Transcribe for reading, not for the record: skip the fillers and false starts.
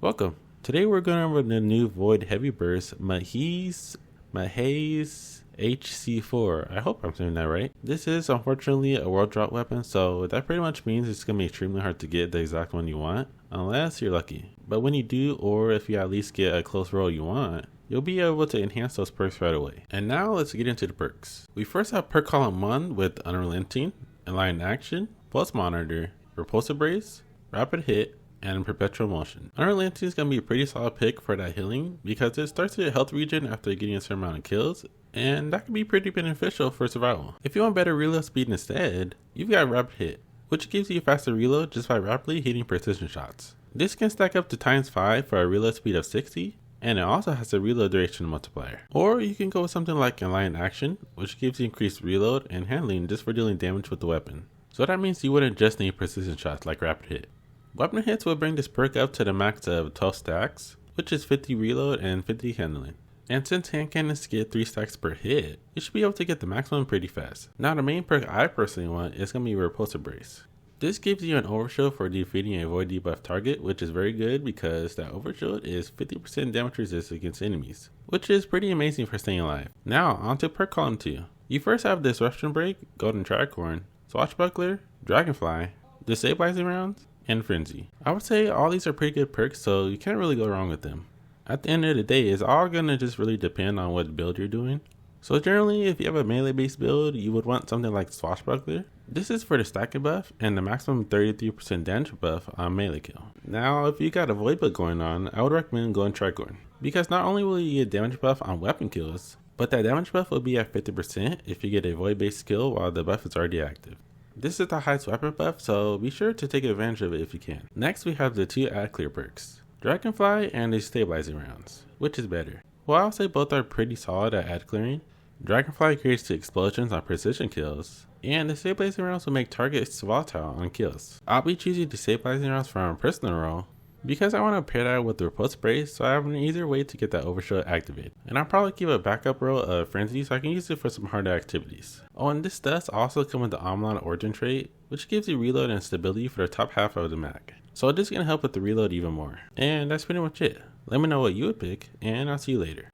Welcome. Today we're going over the new Void Heavy Burst Maahes HC4. I hope I'm saying that right. This is unfortunately a world drop weapon, so that pretty much means it's going to be extremely hard to get the exact one you want, unless you're lucky. But when you do, or if you at least get a close roll you want, you'll be able to enhance those perks right away. And now let's get into the perks. We first have perk column 1 with Unrelenting, Aligned Action, Pulse Monitor, Repulsive Brace, Rapid Hit, and Perpetual Motion. Unrelenting is going to be a pretty solid pick for that healing because it starts your health regen after getting a certain amount of kills, and that can be pretty beneficial for survival. If you want better reload speed instead, you've got Rapid Hit, which gives you a faster reload just by rapidly hitting precision shots. This can stack up to ×5 for a reload speed of 60, and it also has a reload duration multiplier. Or you can go with something like Aligned Action, which gives you increased reload and handling just for dealing damage with the weapon. So that means you wouldn't just need precision shots like Rapid Hit. Weapon hits will bring this perk up to the max of 12 stacks, which is 50 reload and 50 handling. And since hand cannons get 3 stacks per hit, you should be able to get the maximum pretty fast. Now the main perk I personally want is going to be Repulsive Brace. This gives you an overshield for defeating a void debuff target, which is very good because that overshield is 50% damage resist against enemies, which is pretty amazing for staying alive. Now onto perk column 2. You first have Disruption Break, Golden Tricorn, Swashbuckler, Dragonfly, Destabilizing Rounds, and Frenzy. I would say all these are pretty good perks, so you can't really go wrong with them. At the end of the day, it's all gonna just really depend on what build you're doing. So generally, if you have a melee based build, you would want something like Swashbuckler. This is for the stacking buff and the maximum 33% damage buff on melee kill. Now, if you got a void build going on, I would recommend Golden Tricorn, because not only will you get damage buff on weapon kills, but that damage buff will be at 50% if you get a void based skill while the buff is already active. This is the highest weapon buff, so be sure to take advantage of it if you can. Next we have the 2 ad clear perks, Dragonfly and the Stabilizing Rounds. Which is better? Well, I'll say both are pretty solid at ad clearing. Dragonfly creates the explosions on precision kills, and the Stabilizing Rounds will make targets volatile on kills. I'll be choosing the Stabilizing Rounds for my personal role because I want to pair that with the Repulsive Brace, so I have an easier way to get that overshield activated. And I'll probably keep a backup row of Frenzy so I can use it for some harder activities. Oh, and this does also come with the Omlon Origin trait, which gives you reload and stability for the top half of the map. So this is going to help with the reload even more. And that's pretty much it. Let me know what you would pick, and I'll see you later.